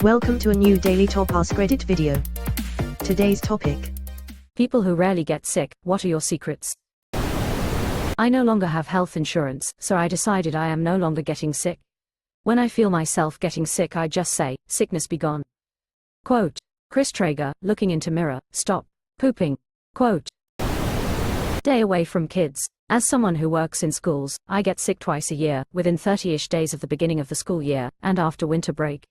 Welcome to a new daily top AskReddit video. Today's topic: people who rarely get sick, what are your secrets? I no longer have health insurance, so I decided I am no longer getting sick. When I feel myself getting sick, I just say, sickness be gone. Quote, Chris Traeger, looking into mirror, stop pooping. Quote, day away from kids. As someone who works in schools, I get sick twice a year, within 30-ish days of the beginning of the school year, and after winter break.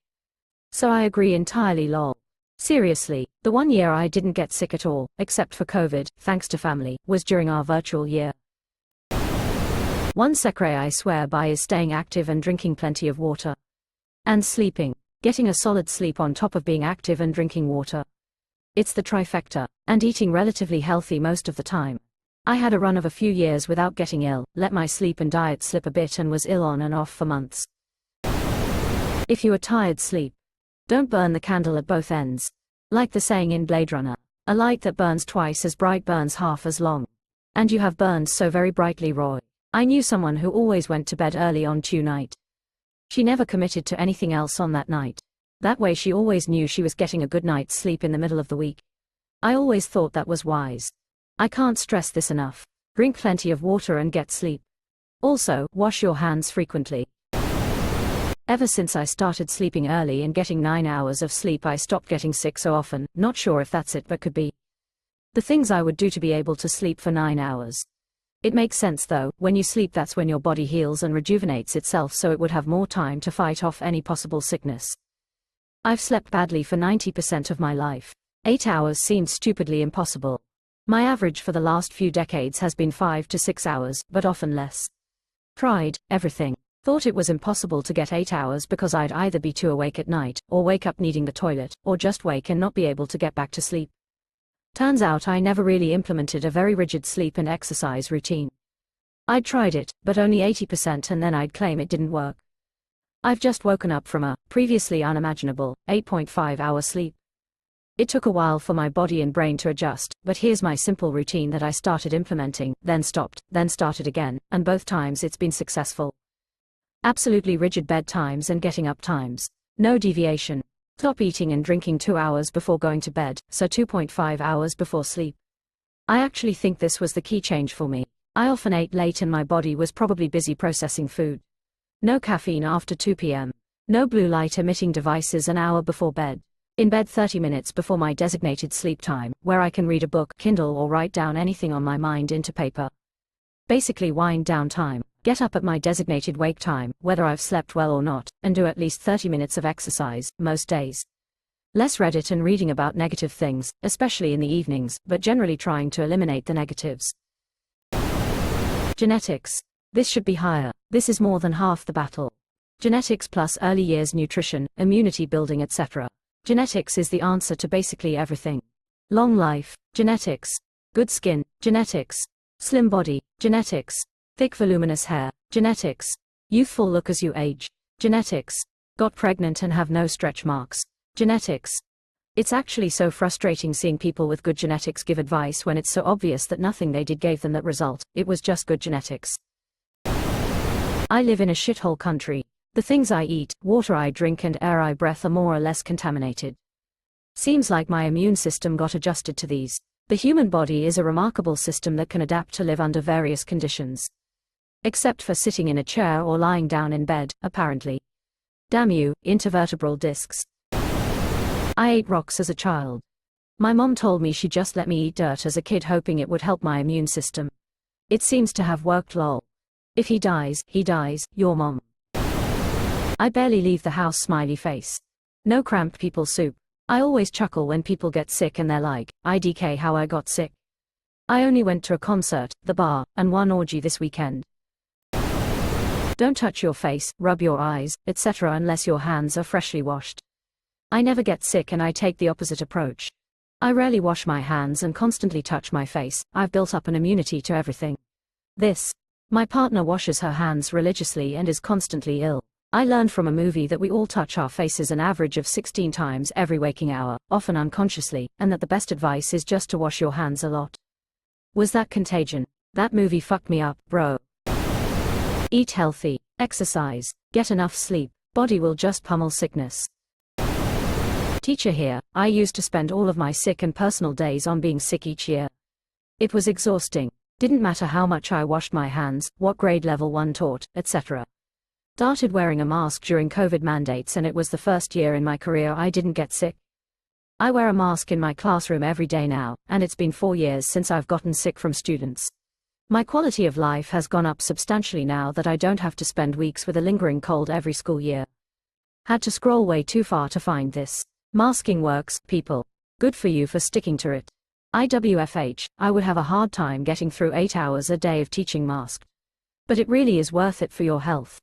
So I agree entirely lol. Seriously, the 1 year I didn't get sick at all, except for COVID, thanks to family, was during our virtual year. One secret I swear by is staying active and drinking plenty of water. And sleeping. Getting a solid sleep on top of being active and drinking water. It's the trifecta, and eating relatively healthy most of the time. I had a run of a few years without getting ill, let my sleep and diet slip a bit and was ill on and off for months. If you are tired, sleep. Don't burn the candle at both ends. Like the saying in Blade Runner, a light that burns twice as bright burns half as long. And you have burned so very brightly, Roy. I knew someone who always went to bed early on Tuesday night. She never committed to anything else on that night. That way she always knew she was getting a good night's sleep in the middle of the week. I always thought that was wise. I can't stress this enough. Drink plenty of water and get sleep. Also, wash your hands frequently. Ever since I started sleeping early and getting 9 hours of sleep, I stopped getting sick so often. Not sure if that's it, but could be. The things I would do to be able to sleep for 9 hours. It makes sense though, when you sleep that's when your body heals and rejuvenates itself, so it would have more time to fight off any possible sickness. I've slept badly for 90% of my life. 8 hours seems stupidly impossible. My average for the last few decades has been 5 to 6 hours, but often less. Tried everything. Thought it was impossible to get 8 hours because I'd either be too awake at night, or wake up needing the toilet, or just wake and not be able to get back to sleep. Turns out I never really implemented a very rigid sleep and exercise routine. I'd tried it, but only 80%, and then I'd claim it didn't work. I've just woken up from a, previously unimaginable, 8.5-hour sleep. It took a while for my body and brain to adjust, but here's my simple routine that I started implementing, then stopped, then started again, and both times it's been successful. Absolutely rigid bedtimes and getting up times. No deviation. Stop eating and drinking 2 hours before going to bed, so 2.5 hours before sleep. I actually think this was the key change for me. I often ate late and my body was probably busy processing food. No caffeine after 2 p.m. No blue light emitting devices an hour before bed. In bed 30 minutes before my designated sleep time, where I can read a book, Kindle, or write down anything on my mind into paper. Basically wind down time. Get up at my designated wake time, whether I've slept well or not, and do at least 30 minutes of exercise, most days. Less Reddit and reading about negative things, especially in the evenings, but generally trying to eliminate the negatives. Genetics. This should be higher. This is more than half the battle. Genetics plus early years nutrition, immunity building, etc. Genetics is the answer to basically everything. Long life, genetics. Good skin, genetics. Slim body, genetics. Thick voluminous hair, genetics. Youthful look as you age, genetics. Got pregnant and have no stretch marks, genetics. It's actually so frustrating seeing people with good genetics give advice when it's so obvious that nothing they did gave them that result. It was just good genetics. I live in a shithole country. The things I eat, water I drink, and air I breathe are more or less contaminated. Seems like my immune system got adjusted to these. The human body is a remarkable system that can adapt to live under various conditions. Except for sitting in a chair or lying down in bed, apparently. Damn you, intervertebral discs. I ate rocks as a child. My mom told me she just let me eat dirt as a kid, hoping it would help my immune system. It seems to have worked lol. If he dies, your mom. I barely leave the house, smiley face. No cramp people soup. I always chuckle when people get sick and they're like, IDK how I got sick. I only went to a concert, the bar, and one orgy this weekend. Don't touch your face, rub your eyes, etc. unless your hands are freshly washed. I never get sick and I take the opposite approach. I rarely wash my hands and constantly touch my face. I've built up an immunity to everything. My partner washes her hands religiously and is constantly ill. I learned from a movie that we all touch our faces an average of 16 times every waking hour, often unconsciously, and that the best advice is just to wash your hands a lot. Was that Contagion? That movie fucked me up, bro. Eat healthy, exercise, get enough sleep, body will just pummel sickness. Teacher here, I used to spend all of my sick and personal days on being sick each year. It was exhausting. Didn't matter how much I washed my hands, what grade level 1 taught, etc. Started wearing a mask during COVID mandates, and it was the first year in my career I didn't get sick. I wear a mask in my classroom every day now, and it's been 4 years since I've gotten sick from students. My quality of life has gone up substantially now that I don't have to spend weeks with a lingering cold every school year. Had to scroll way too far to find this. Masking works, people. Good for you for sticking to it. IWFH, I would have a hard time getting through 8 hours a day of teaching masked. But it really is worth it for your health.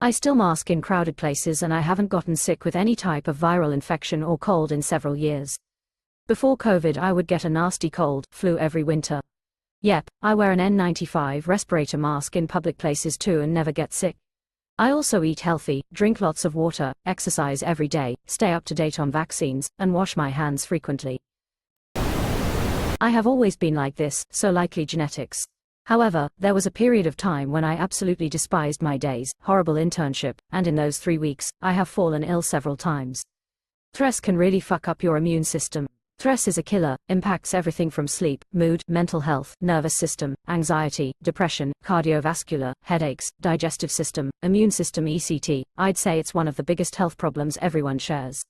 I still mask in crowded places, and I haven't gotten sick with any type of viral infection or cold in several years. Before COVID, I would get a nasty cold, flu every winter. Yep, I wear an N95 respirator mask in public places too and never get sick. I also eat healthy, drink lots of water, exercise every day, stay up to date on vaccines, and wash my hands frequently. I have always been like this, so likely genetics. However, there was a period of time when I absolutely despised my days, horrible internship, and in those 3 weeks, I have fallen ill several times. Stress can really fuck up your immune system. Stress is a killer, impacts everything from sleep, mood, mental health, nervous system, anxiety, depression, cardiovascular, headaches, digestive system, immune system etc. I'd say it's one of the biggest health problems everyone shares.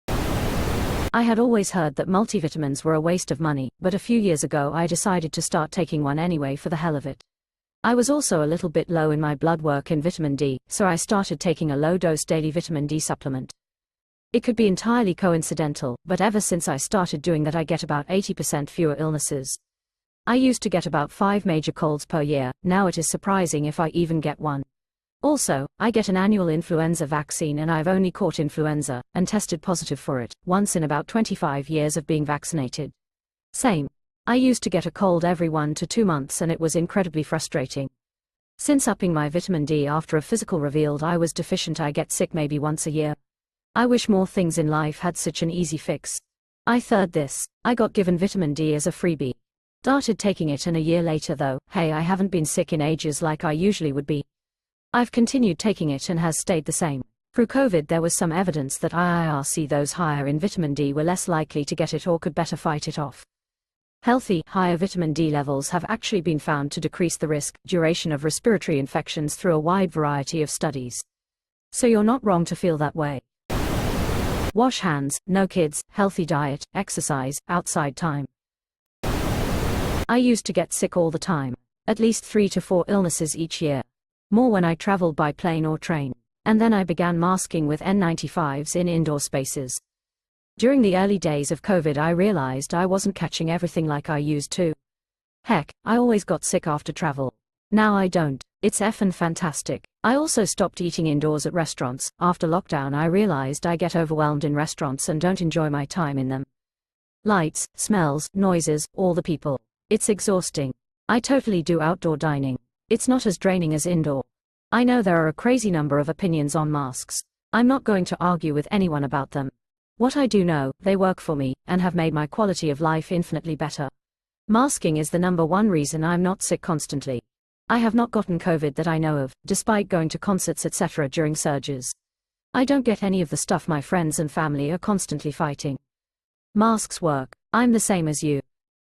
I had always heard that multivitamins were a waste of money, but a few years ago I decided to start taking one anyway for the hell of it. I was also a little bit low in my blood work in vitamin D, so I started taking a low-dose daily vitamin D supplement. It could be entirely coincidental, but ever since I started doing that I get about 80% fewer illnesses. I used to get about 5 major colds per year, now it is surprising if I even get one. Also, I get an annual influenza vaccine, and I've only caught influenza, and tested positive for it, once in about 25 years of being vaccinated. Same. I used to get a cold every 1 to 2 months, and it was incredibly frustrating. Since upping my vitamin D after a physical revealed I was deficient, I get sick maybe once a year. I wish more things in life had such an easy fix. I third this. I got given vitamin D as a freebie. Started taking it, and a year later though, hey, I haven't been sick in ages like I usually would be. I've continued taking it and has stayed the same. Through COVID there was some evidence that IIRC those higher in vitamin D were less likely to get it or could better fight it off. Healthy, higher vitamin D levels have actually been found to decrease the risk, duration of respiratory infections through a wide variety of studies. So you're not wrong to feel that way. Wash hands, no kids, healthy diet, exercise, outside time. I used to get sick all the time. At least 3 to 4 illnesses each year. More when I traveled by plane or train. And then I began masking with N95s in indoor spaces. During the early days of COVID I realized I wasn't catching everything like I used to. Heck, I always got sick after travel. Now I don't. It's effing fantastic. I also stopped eating indoors at restaurants. After lockdown I realized I get overwhelmed in restaurants and don't enjoy my time in them. Lights, smells, noises, all the people. It's exhausting. I totally do outdoor dining. It's not as draining as indoor. I know there are a crazy number of opinions on masks. I'm not going to argue with anyone about them. What I do know, they work for me, and have made my quality of life infinitely better. Masking is the #1 reason I'm not sick constantly. I have not gotten COVID that I know of, despite going to concerts etc. during surges. I don't get any of the stuff my friends and family are constantly fighting. Masks work. I'm the same as you.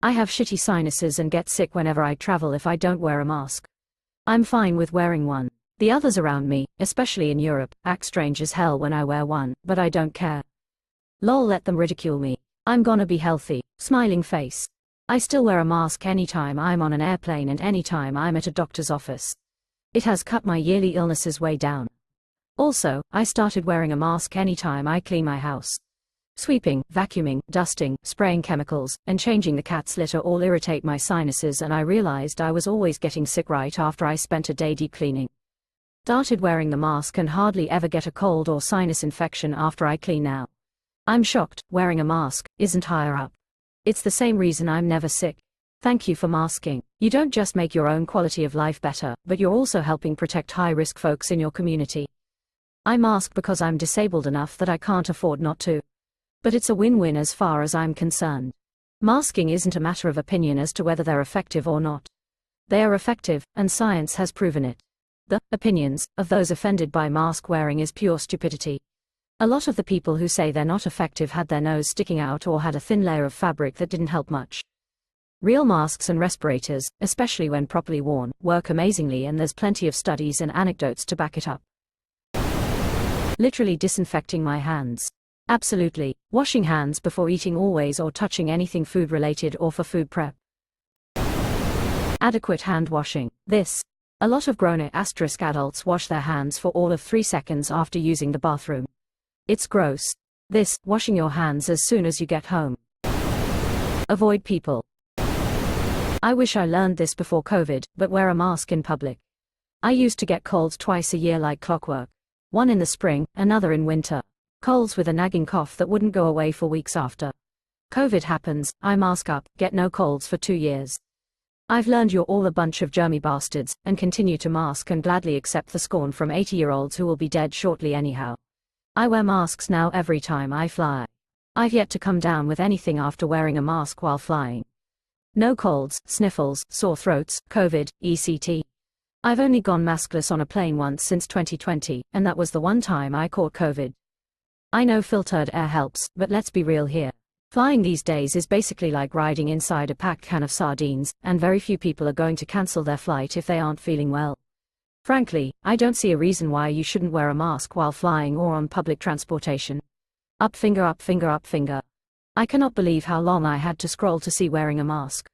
I have shitty sinuses and get sick whenever I travel if I don't wear a mask. I'm fine with wearing one. The others around me, especially in Europe, act strange as hell when I wear one, but I don't care. Lol, let them ridicule me. I'm gonna be healthy. Smiling face. I still wear a mask anytime I'm on an airplane and anytime I'm at a doctor's office. It has cut my yearly illnesses way down. Also, I started wearing a mask anytime I clean my house. Sweeping, vacuuming, dusting, spraying chemicals, and changing the cat's litter all irritate my sinuses, and I realized I was always getting sick right after I spent a day deep cleaning. Started wearing the mask and hardly ever get a cold or sinus infection after I clean now. I'm shocked, wearing a mask isn't higher up. It's the same reason I'm never sick. Thank you for masking. You don't just make your own quality of life better, but you're also helping protect high-risk folks in your community. I mask because I'm disabled enough that I can't afford not to. But it's a win-win as far as I'm concerned. Masking isn't a matter of opinion as to whether they're effective or not. They are effective, and science has proven it. The opinions of those offended by mask wearing is pure stupidity. A lot of the people who say they're not effective had their nose sticking out or had a thin layer of fabric that didn't help much. Real masks and respirators, especially when properly worn, work amazingly, and there's plenty of studies and anecdotes to back it up. Literally disinfecting my hands. Absolutely. Washing hands before eating always, or touching anything food related or for food prep. Adequate hand washing. This. A lot of grown adults wash their hands for all of 3 seconds after using the bathroom. It's gross. This. Washing your hands as soon as you get home. Avoid people. I wish I learned this before COVID, but wear a mask in public. I used to get colds twice a year like clockwork. One in the spring, another in winter. Colds with a nagging cough that wouldn't go away for weeks after. COVID happens, I mask up, get no colds for 2 years. I've learned you're all a bunch of germy bastards, and continue to mask and gladly accept the scorn from 80-year-olds who will be dead shortly anyhow. I wear masks now every time I fly. I've yet to come down with anything after wearing a mask while flying. No colds, sniffles, sore throats, COVID, etc. I've only gone maskless on a plane once since 2020, and that was the one time I caught COVID. I know filtered air helps, but let's be real here. Flying these days is basically like riding inside a packed can of sardines, and very few people are going to cancel their flight if they aren't feeling well. Frankly, I don't see a reason why you shouldn't wear a mask while flying or on public transportation. Up finger, up finger, up finger. I cannot believe how long I had to scroll to see wearing a mask.